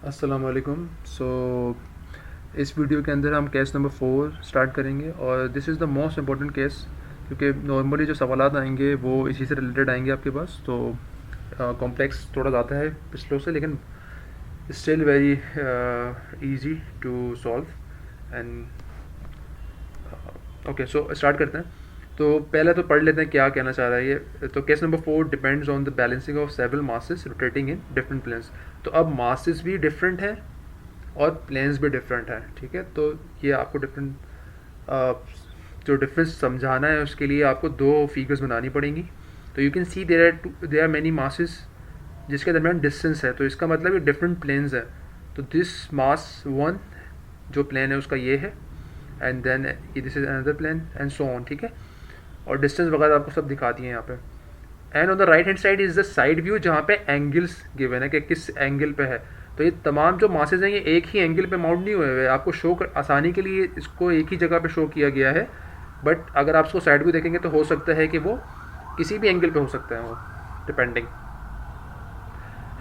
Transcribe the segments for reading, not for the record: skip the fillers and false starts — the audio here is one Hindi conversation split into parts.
अस्सलाम वालेकुम। इस वीडियो के अंदर हम केस नंबर 4 स्टार्ट करेंगे और this is the most important case, क्योंकि नॉर्मली जो सवालात आएंगे वो इसी से रिलेटेड आएंगे आपके पास। तो कॉम्प्लेक्स थोड़ा ज़्यादा है पिछलों से, लेकिन still very easy to solve. And okay, so start करते हैं। तो पहले तो पढ़ लेते हैं क्या कहना चाह रहा है ये। तो case number 4 depends on the balancing of several masses rotating in different planes. तो अब मासेस भी डिफरेंट हैं और प्लेन्स भी डिफरेंट हैं, ठीक है। तो ये आपको डिफरेंट जो डिफरेंस समझाना है उसके लिए आपको दो फिगर्स बनानी पड़ेंगी। तो you can see there are many masses जिसके दरमियान डिस्टेंस है, तो इसका मतलब ये डिफरेंट प्लेन्स है। तो दिस मास 1 जो प्लेन है उसका ये है, and then this is another plane and so on, ठीक है। और डिस्टेंस वगैरह आपको सब दिखा दिए यहाँ पे। And on the right hand side is the side view जहाँ पे एंगल्स गिवन है कि किस एंगल पे है। तो ये तमाम जो मासेज हैं ये एक ही एंगल पे माउंट नहीं हुए हुए, आपको शो आसानी के लिए इसको एक ही जगह पे शो किया गया है। बट अगर आप इसको साइड व्यू देखेंगे तो हो सकता है कि वो किसी भी एंगल पे हो सकता है, वो depending.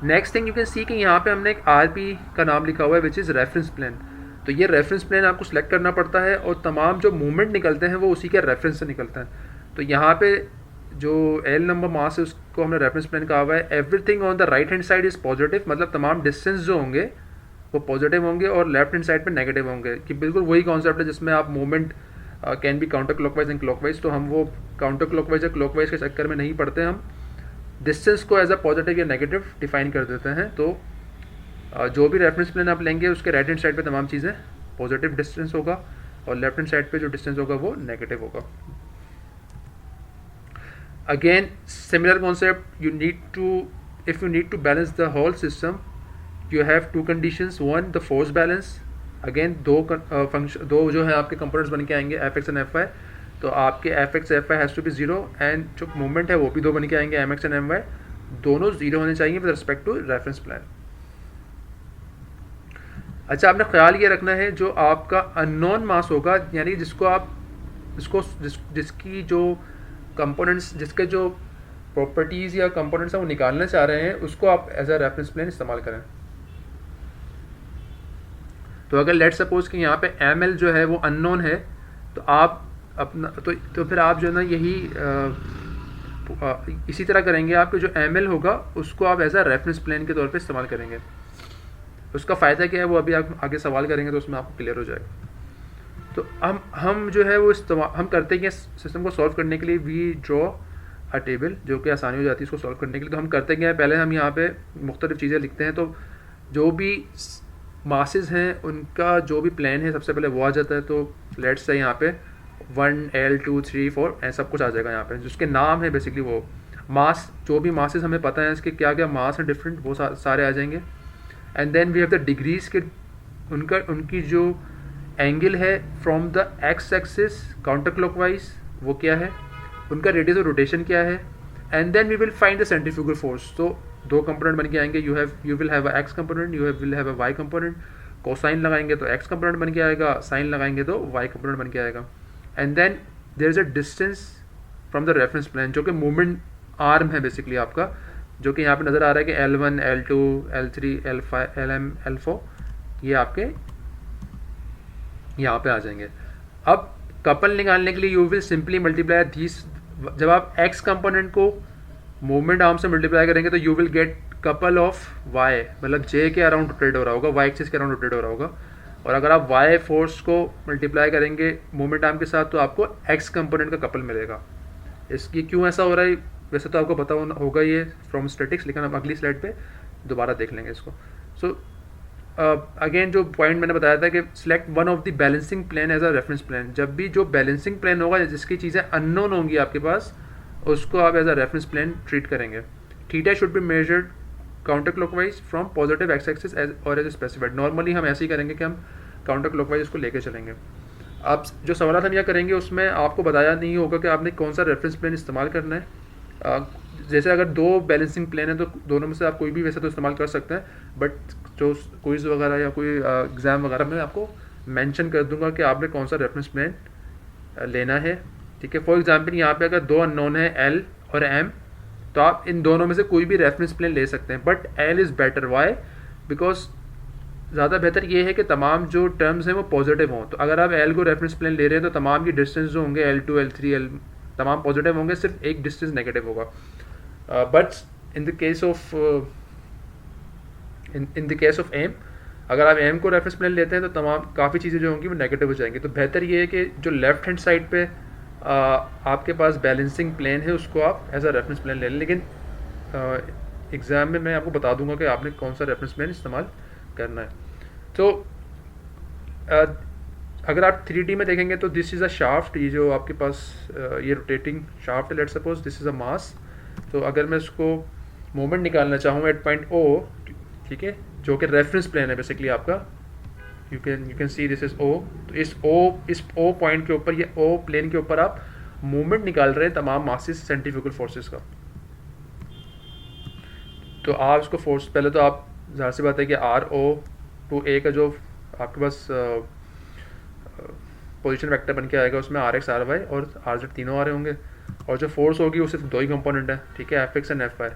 Next thing you can सी कि यहाँ पे हमने एक आर पी का नाम लिखा हुआ है विच इज़ रेफरेंस प्लेन। तो ये रेफरेंस प्लेन आपको सिलेक्ट करना पड़ता है और तमाम जो मूवमेंट निकलते हैं वो उसी के रेफरेंस से निकलते हैं। तो यहाँ पे जो एल नंबर मास है उसको हमने रेफरेंस प्लेन कहा हुआ है। Everything on the right hand side is positive, मतलब तमाम डिस्टेंस जो होंगे वो पॉजिटिव होंगे और लेफ्ट हैंड साइड पे नेगेटिव होंगे। कि बिल्कुल वही कॉन्सेप्ट है जिसमें आप movement can be counter clockwise and clockwise. तो हम वो काउंटर क्लॉकवाइज या क्लॉकवाइज के चक्कर में नहीं पढ़ते, हम डिस्टेंस को एज अ पॉजिटिव या नेगेटिव डिफाइन कर देते हैं। तो जो भी रेफरेंस प्लेन आप लेंगे उसके राइट हैंड साइड पे तमाम चीज़ें पॉजिटिव डिस्टेंस होगा और लेफ्ट हैंड साइड पे जो डिस्टेंस होगा वो नेगेटिव होगा। Again, similar concept, if you need to balance the whole system, you have two conditions. One, the force balance. Again, दो जो है आपके कंपोनेंट्स बन के आएंगे F X and F Y. तो आपके F X F Y has to be zero, and जो मूवमेंट है वो भी दो बन के आएंगे M X and M Y, दोनों जीरो होने चाहिए with respect to reference plan. अच्छा, आपने ख्याल ये रखना है जो आपका अननोन मास होगा, यानी जिसकी जो कंपोनेंट्स, जिसके जो प्रॉपर्टीज़ या कंपोनेंट्स हैं वो निकालना चाह रहे हैं, उसको आप एज अ रेफरेंस प्लेन इस्तेमाल करें। तो अगर लेट सपोज कि यहाँ पे एम एल जो है वो अननोन है, तो आप अपना तो फिर आप जो है ना यही इसी तरह करेंगे। आपके जो एम एल होगा उसको आप एज अ रेफरेंस प्लेन के तौर पे इस्तेमाल करेंगे। उसका फ़ायदा क्या है वो अभी आप आगे सवाल करेंगे तो उसमें आपको क्लियर हो जाएगा। तो हम जो है वो हम करते हैं सिस्टम को सॉल्व करने के लिए वी ड्रॉ अ टेबल, जो कि आसानी हो जाती है इसको सॉल्व करने के लिए। तो हम करते हैं पहले हम यहाँ पे मुख्तलिफ चीज़ें लिखते हैं। तो जो भी मासेस हैं उनका जो भी प्लान है सबसे पहले वो आ जाता है। तो लेट्स से यहाँ पे 1 L 2 3 4 ऐसा सब कुछ आ जाएगा यहाँ पे, जिसके नाम है बेसिकली वो मास। जो भी मासेस हमें पता है इसके क्या क्या मास हैं डिफरेंट, वो सारे आ जाएंगे। And then we have the degrees के उनकी जो एंगल है from the x axis counter clockwise वो क्या है, उनका रेडियस ऑफ रोटेशन क्या है। And then we will find the centrifugal force. तो दो कंपोनेंट बन के आएंगे, you will have a X component, will have a Y component. Cosine लगाएंगे तो एक्स कंपोनेंट बन के आएगा, साइन लगाएंगे तो वाई कंपोनेंट बन के आएगा। And then there is a distance from the reference plane जो कि मूवमेंट आर्म है बेसिकली आपका, जो कि यहाँ पे नज़र आ रहा है कि L1 L2 L3 L5 LM L4 ये आपके यहाँ पे आ जाएंगे। अब कपल निकालने के लिए you will simply multiply this. जब आप एक्स कंपोनेंट को मूवमेंट आर्म से मल्टीप्लाई करेंगे तो you will get couple of Y, मतलब जे के अराउंड रोटेट हो रहा होगा, वाई एक्सिस के अराउंड रोटेट हो रहा होगा। और अगर आप वाई फोर्स को मल्टीप्लाई करेंगे मूवमेंट आर्म के साथ तो आपको एक्स कंपोनेंट का कपल मिलेगा। इसकी क्यों ऐसा हो रहा है वैसे तो आपको पता होगा ये फ्रॉम स्टैटिक्स, लेकिन हम अगली स्लाइड पे दोबारा देख लेंगे इसको। सो अगेन जो पॉइंट मैंने बताया था कि select one of the balancing plane as a reference plane. जब भी जो बैलेंसिंग प्लेन होगा जिसकी चीज़ें अननोन होंगी आपके पास, उसको आप as a reference plane treat करेंगे। Theta should be measured counter clockwise from positive x axis और एज स्पेसिफाइड। नॉर्मली हम ऐसे ही करेंगे कि हम काउंटर क्लॉकवाइज उसको लेके चलेंगे। अब जो सवाल हम यह करेंगे उसमें आपको बताया नहीं होगा कि आपने कौन सा रेफरेंस प्लेन इस्तेमाल करना है। जैसे अगर दो बैलेंसिंग प्लेन है तो दोनों में से आप कोई भी वैसे तो इस्तेमाल कर सकते हैं, बट जो क्विज़ वगैरह या कोई एग्ज़ाम वगैरह में आपको मेंशन कर दूंगा कि आपने कौन सा रेफरेंस प्लेन लेना है, ठीक है। फॉर एग्जांपल यहाँ पे अगर दो अननोन है एल और एम, तो आप इन दोनों में से कोई भी रेफरेंस प्लेन ले सकते हैं, but L is better. Why? Because ज़्यादा बेहतर ये है कि तमाम जो टर्म्स हैं वो पॉजिटिव हों। तो अगर आप एल को रेफरेंस प्लेन ले रहे हैं तो तमाम की डिस्टेंस जो होंगे L2 L3 L तमाम पॉजिटिव होंगे, सिर्फ एक डिस्टेंस नेगेटिव होगा। But in the case of in the case of M, अगर आप एम को रेफरेंस प्लेन लेते हैं तो तमाम काफ़ी चीज़ें जो होंगी वो नेगेटिव हो जाएंगी। तो बेहतर ये है कि जो लेफ्ट हैंड साइड पे आपके पास बैलेंसिंग प्लेन है उसको आप एज अ रेफरेंस प्लेन ले लें। लेकिन एग्ज़ाम में मैं आपको बता दूंगा कि आपने कौन सा रेफरेंस प्लेन इस्तेमाल करना है। तो अगर आप 3D में देखेंगे तो दिस इज़ अ शाफ्ट, ये जो आपके पास ये रोटेटिंग शाफ्ट है, let's suppose this is a mass. तो अगर मैं इसको मोमेंट निकालना चाहूँ एट पॉइंट O, ठीक है, जो कि रेफरेंस प्लेन है बेसिकली आपका, you can see this is O। तो इस O पॉइंट के ऊपर, ये O प्लेन के ऊपर आप मोमेंट निकाल रहे हैं तमाम मासेस सेंट्रीफ्यूगल फोर्सेस का। तो आप इसको फोर्स, पहले तो आप ज़ाहिर सी बात है कि RO टू A का जो आपके पास पोजीशन वेक्टर बन के आएगा उसमें RX RY और RZ तीनों आ रहे होंगे, और जो फोर्स होगी वो सिर्फ दो ही कंपोनेंट है, ठीक है, FX एंड FY।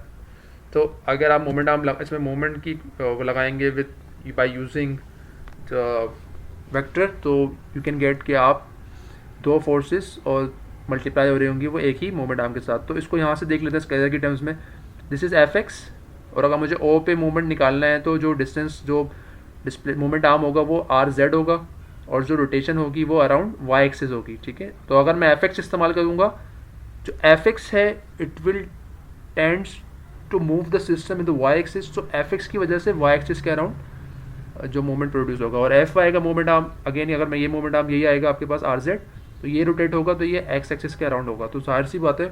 तो अगर आप मोमेंट आर्म इसमें मोमेंट की वो लगाएंगे विद बाय यूजिंग वेक्टर, तो यू कैन गेट कि आप दो फोर्सेस और मल्टीप्लाई हो रही होंगी वो एक ही मोमेंट आर्म के साथ। तो इसको यहाँ से देख लेते हैं स्केलर की टर्म्स में, दिस इज़ FX, और अगर मुझे O पे मोमेंट निकालना है तो जो डिस्टेंस जो डिस्प्ले मोमेंट आर्म होगा वो RZ होगा, और जो रोटेशन होगी वो अराउंड Y एक्सिस होगी, ठीक है। तो अगर मैं FX इस्तेमाल करूँगा, जो FX है it will tends to move the system in the Y axis, तो FX की वजह से Y एक्सिस के अराउंड जो मोमेंट प्रोड्यूस होगा, और FY का मोमेंट आर्म अगेन, अगर मैं ये मोमेंट आर्म यही आएगा आपके पास RZ, तो ये रोटेट होगा तो ये X एक्सिस के अराउंड होगा। तो जाहिर सी बात है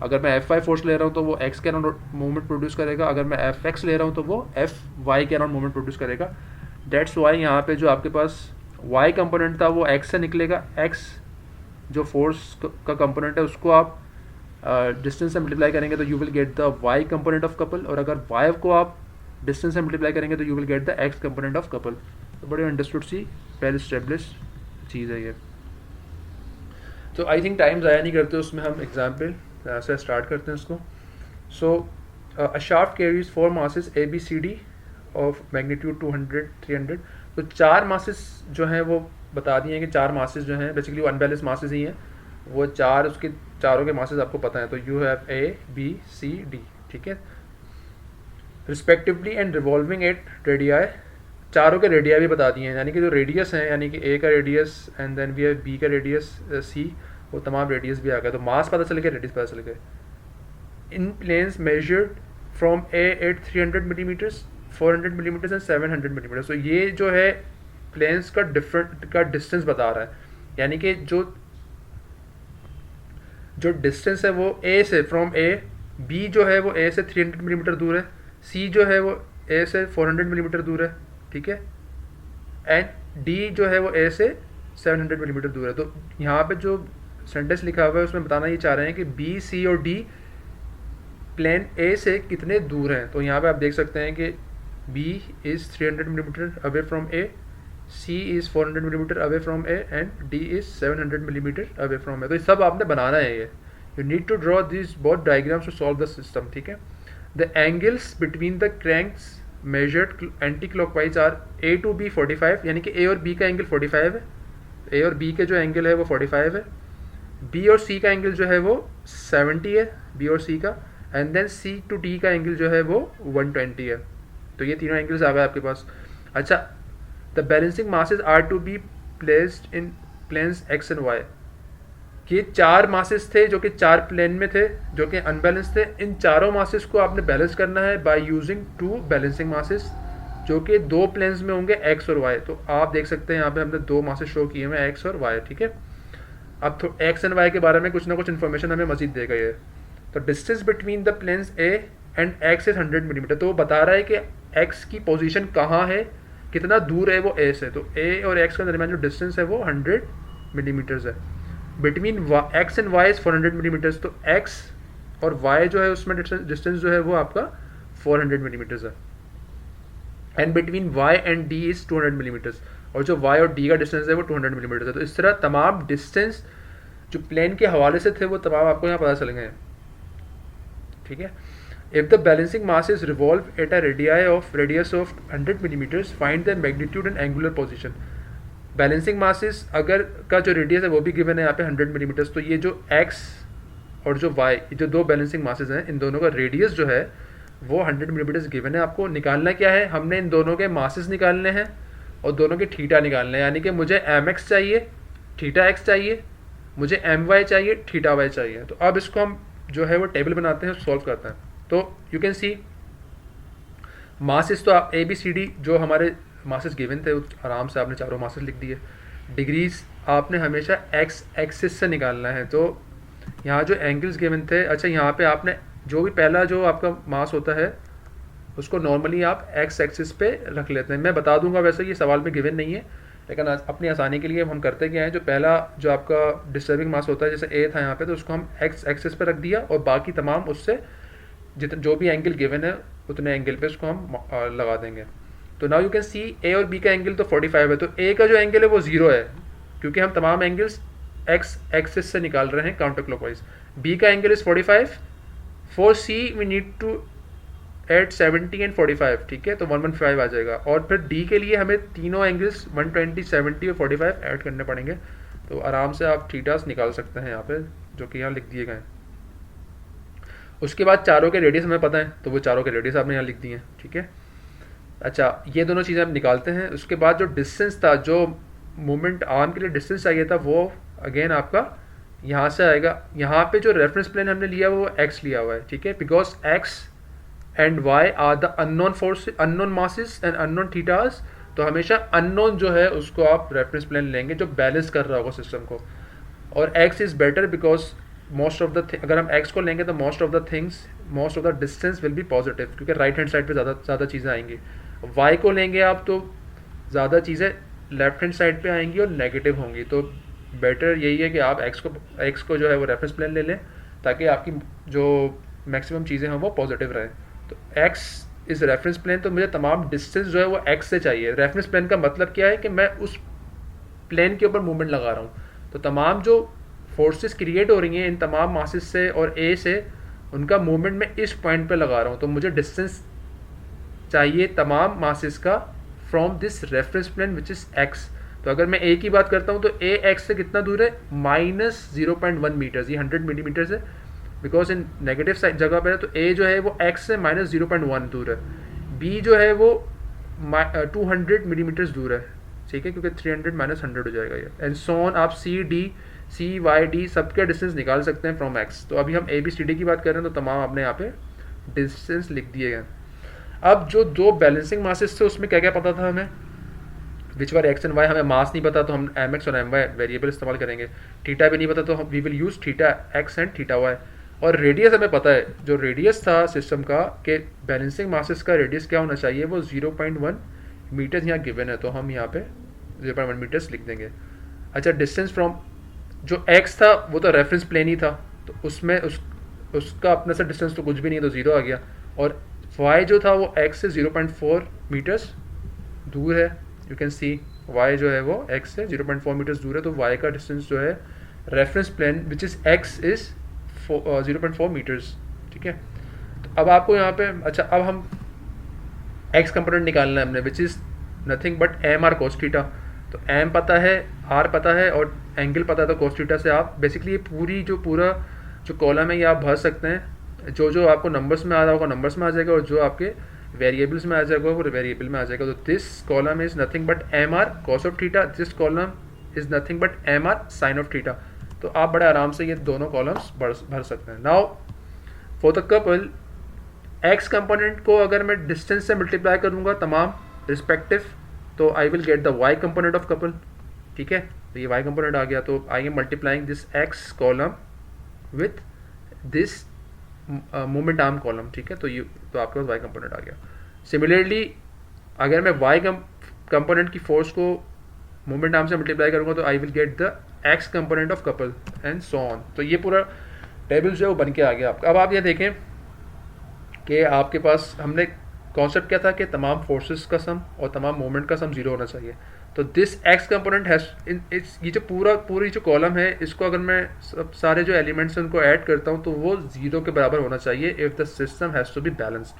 अगर मैं FY फोर्स ले रहा हूँ तो वो X के अराउंड मूवमेंट प्रोड्यूस करेगा, अगर मैं FX ले रहा हूँ तो वो FY के अराउंड मूवमेंट प्रोड्यूस करेगा। डेट्स वाई यहाँ पे जो आपके पास Y कंपोनेंट था वो X से निकलेगा, X जो फोर्स का कंपोनेंट है उसको आप डिस्टेंस से मल्टीप्लाई करेंगे तो you will get the Y component of couple, और अगर Y को आप डिस्टेंस से मल्टीप्लाई करेंगे तो you will get the X component of couple. तो बड़ी अंडरस्टूड सी वेल एस्टेब्लिश चीज़ है ये। तो आई थिंक टाइम ज़ाया नहीं करते, उसमें हम एग्जाम्पल से स्टार्ट करते हैं इसको। So a shaft carries 4 masses ABCD of magnitude 200 300। तो 4 मासेस जो हैं वो बता दिए हैं कि 4 मासेस जो हैं बेसिकली वो अनबैलेंस मासेस ही हैं, वो चार, उसके चारों के मासेस आपको पता है। तो यू हैव ABCD, ठीक है, respectively and revolving at radii, चारों के रेडिया भी बता दिए हैं, यानी कि जो रेडियस हैं, यानी कि A का radius and then we have B का रेडियस C, वो तमाम रेडियस भी आ गए। तो मास पता चल गया, रेडियस पता चल गए। In planes measured from A at 300 millimetres 400 millimetres and 700 millimetres. तो ये जो है प्लेन्स का डिफरेंट का डिस्टेंस बता रहा है, यानी कि जो डिस्टेंस है वो A से फ्रॉम A, B जो है वो A से 300 मिलीमीटर दूर है, C जो है वो A से 400 मिलीमीटर दूर है, ठीक है, एंड D जो है वो A से 700 मिलीमीटर दूर है। तो यहाँ पे जो सेंटेंस लिखा हुआ है उसमें बताना ये चाह रहे हैं कि B, C और D प्लेन A से कितने दूर हैं। तो यहाँ पे आप देख सकते हैं कि B is 300 millimetre away from A, C is 400 millimetre away from A and D is 700 millimetre away from A। तो ये सब आपने बनाना है, ये you need to draw this both diagrams to solve the system, ठीक है। The angles between the cranks measured anti clockwise are A to B 45, यानी कि A और B का एंगल 45 है, A और B के जो एंगल है वो 45 है, B और C का एंगल जो है वो 70 है, B और C का, and then C to D का एंगल जो है वो 120 है। तो ये तीनों एंगल्स आ गए आपके पास। अच्छा, the balancing masses are to be placed in planes X and Y। ये 4 मासेस थे जो कि 4 प्लेन में थे जो कि अनबैलेंस थे। इन चारों मासेस को आपने बैलेंस करना है बाय यूजिंग 2 बैलेंसिंग मासेस जो कि 2 प्लेन्स में होंगे X और Y। तो आप देख सकते हैं यहाँ पे हमने 2 मासेस शो किए हुए हैं X और Y, ठीक है। अब तो X एंड Y के बारे में कुछ ना कुछ इन्फॉर्मेशन हमें मजीद देगा ये। तो distance between the planes A and X is 100 millimetre. तो वो बता रहा है कि X की पोजीशन कहाँ है, कितना दूर है वो A से। तो A और X के दरमियान जो डिस्टेंस है वो 100 मिलीमीटर्स है। Between X and Y is 400 millimetres. तो X और Y जो है उसमें डिस्टेंस जो है वो आपका 400 मिलीमीटर्स है, and between Y and D is 200 millimetres, और जो Y और D का डिस्टेंस है वो 200 मिलीमीटर्स है। तो इस तरह तमाम डिस्टेंस जो प्लेन के हवाले से थे वो तमाम आपको यहाँ पता चल गए हैं, ठीक है। If the balancing masses revolve at a radius of 100 millimeters, find the magnitude and angular position. Balancing masses अगर का जो रेडियस है वो भी गिवन है यहाँ पे 100 मिलीमीटर्स, तो ये जो x और जो y, ये जो दो बैलेंसिंग मासेस हैं, इन दोनों का रेडियस जो है वो 100 मिलीमीटर्स गिवन है. आपको निकालना क्या है, हमने इन दोनों के मासेस निकालने हैं और दोनों के थीटा निकालने हैं. यानी कि मुझे mx चाहिए, थीटा x चाहिए, मुझे my चाहिए, थीटा y चाहिए. तो अब इसको हम जो है वो टेबल बनाते हैं, सॉल्व करते हैं. तो यू कैन सी मासेस तो आप ABCD जो हमारे मासेस गिवन थे आराम से आपने चारों मासेस लिख दिए. डिग्रीज आपने हमेशा एक्स एक्सिस से निकालना है. तो यहाँ जो एंगल्स गिवन थे, अच्छा यहाँ पे आपने जो भी पहला जो आपका मास होता है उसको नॉर्मली आप एक्स एक्सिस पे रख लेते हैं. मैं बता दूंगा, वैसे ये सवाल में गिवन नहीं है, लेकिन अपनी आसानी के लिए हम करते क्या है, जो पहला जो आपका डिस्टर्बिंग मास होता है जैसे ए था यहाँ पे, तो उसको हम एक्स एक्सिस पे रख दिया और बाकी तमाम उससे जितने जो भी एंगल गिवन है उतने एंगल पे उसको हम लगा देंगे. तो नाउ यू कैन सी ए और बी का एंगल तो 45 है, तो ए का जो एंगल है वो 0 है क्योंकि हम तमाम एंगल्स एक्स एक्सिस से निकाल रहे हैं काउंटर क्लॉकवाइज. बी का angle is 45. For C we need to add 70 and 45, ठीक है, तो 115 आ जाएगा. और फिर डी के लिए हमें तीनों एंगल्स 120, 70 और 45 ऐड करने पड़ेंगे. तो आराम से आप थीटास निकाल सकते हैं यहाँ पे, जो कि यहाँ लिख दिए गए. उसके बाद चारों के रेडियस हमें पता है, तो वो चारों के रेडियस आपने यहाँ लिख दिए हैं, ठीक है. अच्छा, ये दोनों चीज़ें हम निकालते हैं. उसके बाद जो डिस्टेंस था, जो मूवमेंट आर्म के लिए डिस्टेंस चाहिए था, वो अगेन आपका यहाँ से आएगा. यहाँ पे जो रेफरेंस प्लेन हमने लिया वो एक्स लिया हुआ है, ठीक है, because X and Y are the unknown force, unknown masses and unknown thetas. तो हमेशा अननोन जो है उसको आप रेफरेंस प्लेन लेंगे जो बैलेंस कर रहा होगा सिस्टम को. और x is better because most of the अगर हम एक्स को लेंगे तो most of the distance will be positive, क्योंकि राइट हैंड साइड पे ज़्यादा चीज़ें आएंगी. वाई को लेंगे आप तो ज़्यादा चीज़ें लेफ्ट हैंड साइड पे आएंगी और नेगेटिव होंगी. तो बेटर यही है कि आप एक्स को जो है वो रेफरेंस प्लेन ले लें ताकि आपकी जो मैक्सिमम चीज़ें हों वो पॉजिटिव रहें. तो एक्स इज़ रेफरेंस प्लेन, तो मुझे तमाम डिस्टेंस जो है वो एक्स से चाहिए. रेफरेंस प्लेन का मतलब क्या है कि मैं उस प्लेन के ऊपर मूवमेंट लगा रहा हूँ, तो तमाम जो फोर्सेस क्रिएट हो रही हैं इन तमाम मासेस से और ए से, उनका मूवमेंट मैं इस पॉइंट पे लगा रहा हूँ. तो मुझे डिस्टेंस चाहिए तमाम मासेस का from this reference plane which is X. तो अगर मैं ए की बात करता हूँ तो ए एक्स से कितना दूर है, -0.1 मीटर्स. ये 100 मिलीमीटर्स है बिकॉज इन नेगेटिव साइड जगह पर है. तो ए जो है वो एक्स से -0.1 दूर है. बी जो है वो 200 मिलीमीटर्स दूर है, ठीक है, क्योंकि 300 -100 हो जाएगा ये. And so on. आप सी वाई डी सबके डिस्टेंस निकाल सकते हैं फ्रॉम एक्स. तो अभी हम ABCD की बात कर रहे हैं, तो तमाम आपने यहाँ पे डिस्टेंस लिख दिए गए. अब जो दो बैलेंसिंग मासेस थे उसमें क्या क्या पता था हमें, विच वर एक्स एंड वाई. हमें मास नहीं पता तो हम mx और my वेरिएबल इस्तेमाल करेंगे. थीटा भी नहीं पता तो हम we will use theta X and theta Y. और रेडियस हमें पता है, जो रेडियस था सिस्टम का कि बैलेंसिंग मासेस का रेडियस क्या होना चाहिए, वो 0.1 मीटर्स यहाँ गिवन है, तो हम यहाँ पे 0.1 मीटर्स लिख देंगे. अच्छा, डिस्टेंस फ्रॉम जो x था वो तो रेफरेंस प्लेन ही था, तो उसमें उसका अपने से डिस्टेंस तो कुछ भी नहीं, तो 0 आ गया. और y जो था वो x से 0.4 मीटर्स दूर है. यू कैन सी y जो है वो x से 0.4 मीटर्स दूर है, तो y का डिस्टेंस जो है reference plane which is x is 0.4 metres, ठीक है. तो अब आपको यहाँ पे, अच्छा, अब हम x कंपोनेंट निकालना है हमने which is nothing but m r cos theta. तो m पता है, r पता है और एंगल पता है, तो cos थीटा से आप बेसिकली ये पूरा जो कॉलम है ये आप भर सकते हैं. जो आपको नंबर्स में आ रहा होगा नंबर्स में आ जाएगा, और जो आपके वेरिएबल्स में आ जाएगा वो वेरिएबल में आ जाएगा. तो this column is nothing but m r cos of theta, this column is nothing but m r sin of theta. तो आप बड़े आराम से ये दोनों कॉलम्स भर सकते हैं. Now for the couple, x component को अगर मैं डिस्टेंस से मल्टीप्लाई करूँगा तमाम रिस्पेक्टिव, तो I will get the Y component of couple, ठीक है. तो ये वाई कंपोनेंट आ गया, तो I am multiplying this X column with this moment arm column, ठीक है. तो आपके पास वाई कंपोनेंट आ गया. सिमिलरली अगर मैं वाई कंपोनेंट की फोर्स को मोमेंट आर्म से मल्टीप्लाई करूँगा तो I will get the x component of couple and so on. तो ये पूरा टेबल जो है वो बन के आ गया आपका. अब आप ये देखें कि आपके पास हमने कॉन्सेप्ट क्या था कि तमाम फोर्सेस का सम और तमाम मोमेंट का सम जीरो होना चाहिए। तो दिस एक्स कंपोनेंट हैज ये जो पूरी जो कॉलम है, इसको अगर मैं सारे जो एलिमेंट्स हैं उनको ऐड करता हूँ तो वो जीरो के बराबर होना चाहिए if the system has to be balanced.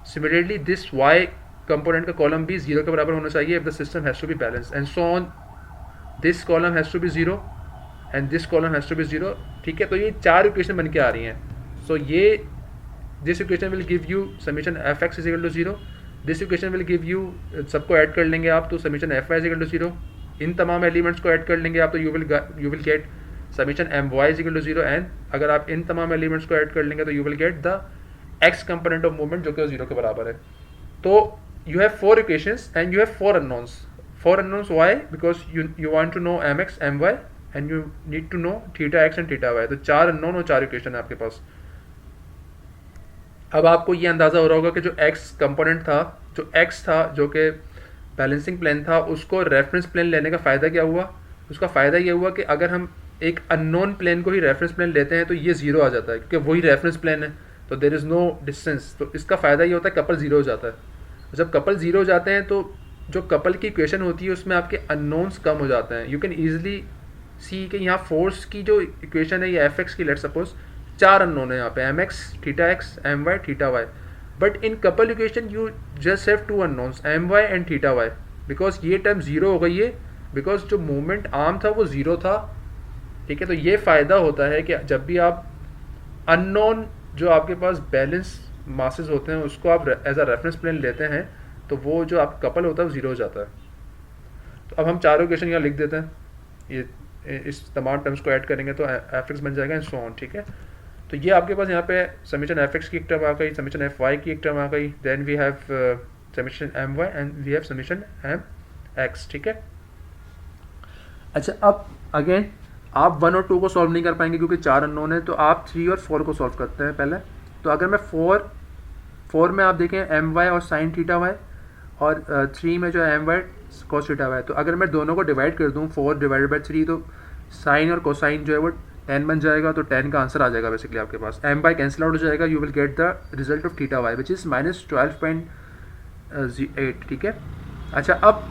Similarly this Y component का कॉलम भी जीरो के बराबर होना चाहिए if the system has to be balanced, and so on. This column has to be zero and this column has to be zero. ठीक है, तो ये चार इक्वेशन बन के आ रही हैं। सो ये this equation will give you summation F X is equal to zero, this equation will give you, सबको ऐड कर लेंगे आप तो summation F Y is equal to zero, इन तमाम एलिमेंट्स को ऐड कर लेंगे आप तो you will get summation M Y is equal to zero, and अगर आप इन तमाम एलिमेंट्स को ऐड कर लेंगे तो you will get the x component of movement जो कि जीरो के बराबर है। तो you have four equations and you have four unknowns. Why? Because you want to know mx, my and you need to know theta x and theta y. तो चार unknown और चार equation है आपके पास। अब आपको ये अंदाज़ा हो रहा होगा कि जो x कंपोनेंट था, जो x था, जो कि बैलेंसिंग प्लेन था, उसको रेफरेंस प्लेन लेने का फ़ायदा क्या हुआ? उसका फ़ायदा ये हुआ कि अगर हम एक अननोन प्लेन को ही रेफरेंस प्लेन लेते हैं तो ये ज़ीरो आ जाता है क्योंकि वही रेफरेंस प्लेन है, तो देर इज़ नो डिस्टेंस। तो इसका फ़ायदा ये होता है कपल ज़ीरो हो जाता है। जब कपल जीरो हो जाते हैं तो जो कपल की इक्वेशन होती है उसमें आपके अननोन्स कम हो जाते हैं। यू कैन ईजिली सी कि यहाँ फोर्स की जो इक्वेशन है ये एफ एक्स की, लेट सपोज चार अननोन है यहाँ पे, M X, theta X, M Y, theta Y. But in couple equation you just have two unknowns, M Y and theta Y, because ये टर्म जीरो हो गई है बिकॉज जो मूवमेंट आर्म था वो जीरो था। ठीक है, तो ये फ़ायदा होता है कि जब भी आप अननोन जो आपके पास बैलेंस मासेस होते हैं उसको आप एज अ रेफरेंस प्लेन लेते हैं तो वो जो आप कपल होता है वो जीरो हो जाता है। तो अब हम चारों इक्वेशन यहाँ लिख देते हैं, ये इस तमाम टर्म्स को ऐड करेंगे तो एफ एक्स बन जाएगा एंड सो ऑन। ठीक है, तो ये आपके पास यहाँ पे समीशन एफ एक्स की एक टर्म आ गई, समीशन एफ वाई की एक टर्म आ गई, then we have summation M Y and we have summation M X. ठीक है, अच्छा अब अगेन आप 1 और 2 को सॉल्व नहीं कर पाएंगे क्योंकि चार अननोन है, तो आप 3 और 4 को सॉल्व करते हैं पहले। तो अगर मैं 4 में आप देखें एम वाई और साइन थीटा वाई, और 3 में जो है m y cos theta y, तो अगर मैं दोनों को डिवाइड कर दूं 4 डिवाइडेड बाई 3 तो साइन और कोसाइन जो है वो 10 बन जाएगा, तो 10 का आंसर आ जाएगा बेसिकली आपके पास। एम वाई कैंसिल आउट हो जाएगा, you will get the result of theta y which is -12.8। ठीक है, अच्छा अब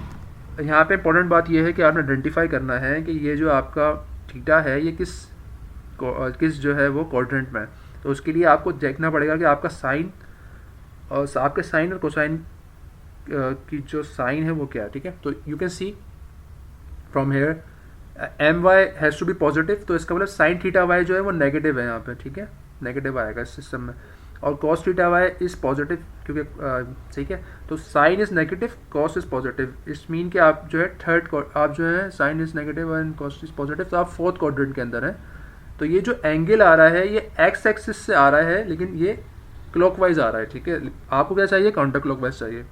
यहाँ पे इंपॉर्टेंट बात यह है कि आपने आइडेंटिफाई करना है कि ये जो आपका थीटा है ये किस जो है वो क्वाड्रेंट में है। तो उसके लिए आपको देखना पड़ेगा कि आपका साइन और आपके साइन और कोसाइन की जो साइन है वो क्या है। ठीक है, तो you can see from here m y has to be positive, तो इसका मतलब साइन थीटा वाई जो है वो नेगेटिव है यहाँ पे। ठीक है, नेगेटिव आएगा इस सिस्टम में, और cos theta y is positive क्योंकि ठीक है, तो sine is negative, cos is positive. इस मीन कि आप जो है आप जो है sine is negative and cos is positive, तो आप फोर्थ क्वाड्रेंट के अंदर हैं। तो ये जो एंगल आ रहा है ये एक्स एक्सिस से आ रहा है लेकिन ये क्लॉकवाइज आ रहा है। ठीक है, आपको क्या चाहिए? काउंटर क्लॉकवाइज चाहिए।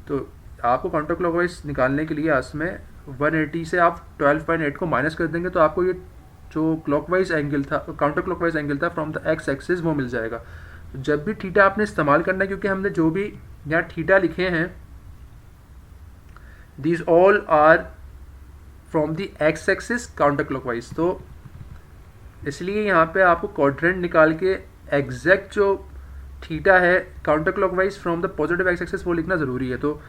तो आपको काउंटर क्लॉकवाइज निकालने के लिए इसमें 180 से आप 12.8 को माइनस कर देंगे तो आपको ये जो क्लॉकवाइज एंगल था, काउंटर क्लॉकवाइज एंगल था फ्रॉम द एक्स एक्सिस, वो मिल जाएगा। तो जब भी थीटा आपने इस्तेमाल करना है, क्योंकि हमने जो भी यहाँ थीटा लिखे हैं these all are from the x axis counter clockwise, तो इसलिए यहाँ पे आपको क्वाड्रेंट निकाल के एग्जैक्ट जो थीटा है counter clockwise from the positive x axis वो लिखना ज़रूरी है। तो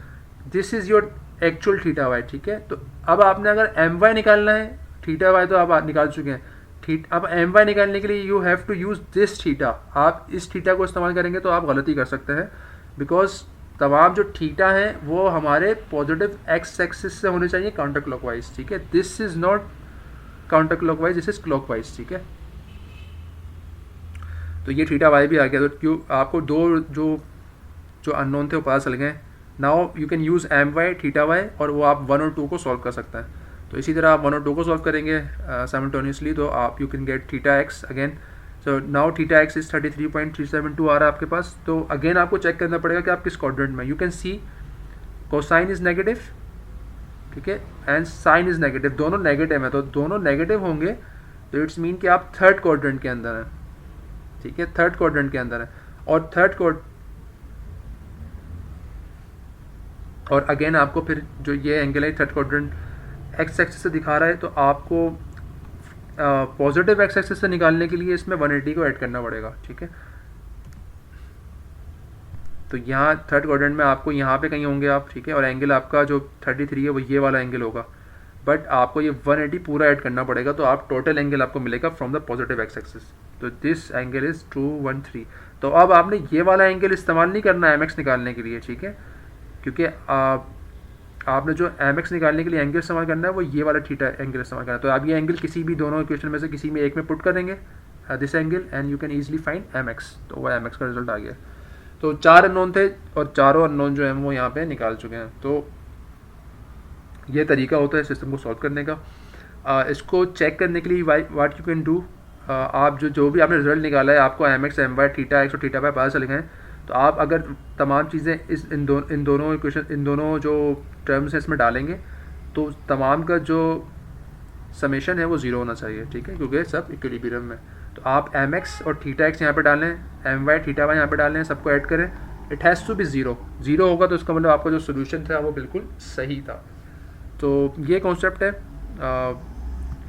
this is your actual theta y. ठीक है, तो अब आपने अगर एम वाई निकालना है, थीटा वाई तो आप निकाल चुके हैं, अब एम वाई निकालने के लिए you have to use this theta. आप इस थीटा को इस्तेमाल करेंगे तो आप गलती कर सकते हैं, बिकॉज तमाम जो थीटा हैं वो हमारे पॉजिटिव एक्स एक्सिस से होने चाहिए काउंटर क्लॉकवाइज। ठीक है, this is not counter clockwise, this is clockwise. ठीक है, तो ये थीटा वाई भी आ गया। तो क्यों आपको दो जो अननोन थे वो पता चल गए। Now you can use m Y theta Y और वो आप 1 और 2 को सॉल्व कर सकते हैं। तो इसी तरह आप 1 और 2 को सॉल्व करेंगे साइमल्टेनियसली, तो आप you can get theta x again. So now theta x is 33.372 आ रहा है आपके पास। तो अगेन आपको चेक करना पड़ेगा कि आप किस क्वाड्रेंट में। You can C cosine is negative, ठीक है, एंड साइन इज नेगेटिव, दोनों नेगेटिव है। तो दोनों नेगेटिव होंगे तो इट्स मीन कि आप थर्ड क्वाड्रेंट के अंदर हैं। ठीक है, थर्ड क्वाड्रेंट के अंदर है, और अगेन आपको फिर जो ये एंगल है थर्ड क्वाड्रेंट एक्स एक्सिस से दिखा रहा है, तो आपको पॉजिटिव एक्स एक्सिस से निकालने के लिए इसमें 180 को ऐड करना पड़ेगा। ठीक है, तो यहाँ थर्ड क्वाड्रेंट में आपको यहाँ पे कहीं होंगे आप, ठीक है, और एंगल आपका जो 33 है वो ये वाला एंगल होगा, बट आपको ये 180 पूरा ऐड करना पड़ेगा, तो आप टोटल एंगल आपको मिलेगा from the positive x axis. तो दिस एंगल इज़ 213। तो अब आपने ये वाला एंगल इस्तेमाल नहीं करना है एम निकालने के लिए, ठीक है, क्योंकि आपने जो एम निकालने के लिए एंगल इस्तेमाल करना है वो ये वाला थीटा एंगल इस्तेमाल करना है। तो आप ये एंगल किसी भी दोनों इक्वेशन में से किसी में एक में पुट करेंगे this angle and you can easily find m x. तो वो एम एक्स का रिजल्ट आ गया। तो 4 अननोन थे और चारों अननोन जो हैं वो यहाँ पे निकाल चुके हैं। तो ये तरीका होता है सिस्टम को सॉल्व करने का। इसको चेक करने के लिए व्हाट यू कैन डू, आप जो भी आपने रिजल्ट निकाला है, आपको m x M Y theta x और थीटा वाई पता चल गए हैं, तो आप अगर तमाम चीज़ें इन दोनों इक्वेशन, इन दोनों जो टर्म्स हैं इसमें डालेंगे, तो तमाम का जो समेशन है वो ज़ीरो होना चाहिए, ठीक है, क्योंकि सब इक्विलिब्रियम में। तो आप एम एक्स और थीटा एक्स यहाँ पे डालें, एम वाई थीटा वाई यहाँ पे डालें, सबको ऐड करें, it has to be zero. Zero होगा तो इसका मतलब आपका जो सोल्यूशन था वो बिल्कुल सही था। तो ये कॉन्सेप्ट है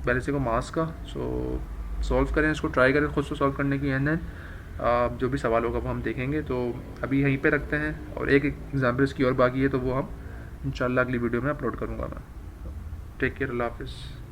बैलेंसिंग को मास का। सो सॉल्व करें, इसको ट्राई करें खुद से सॉल्व करने की, एंड देन जो भी सवाल होगा वो हम देखेंगे। तो अभी यहीं पे रखते हैं, और एक एग्जाम्पल इसकी और बाकी है, तो वो हम इंशाल्लाह अगली वीडियो में अपलोड करूँगा मैं। टेक केयर, अल्लाह हाफिज़।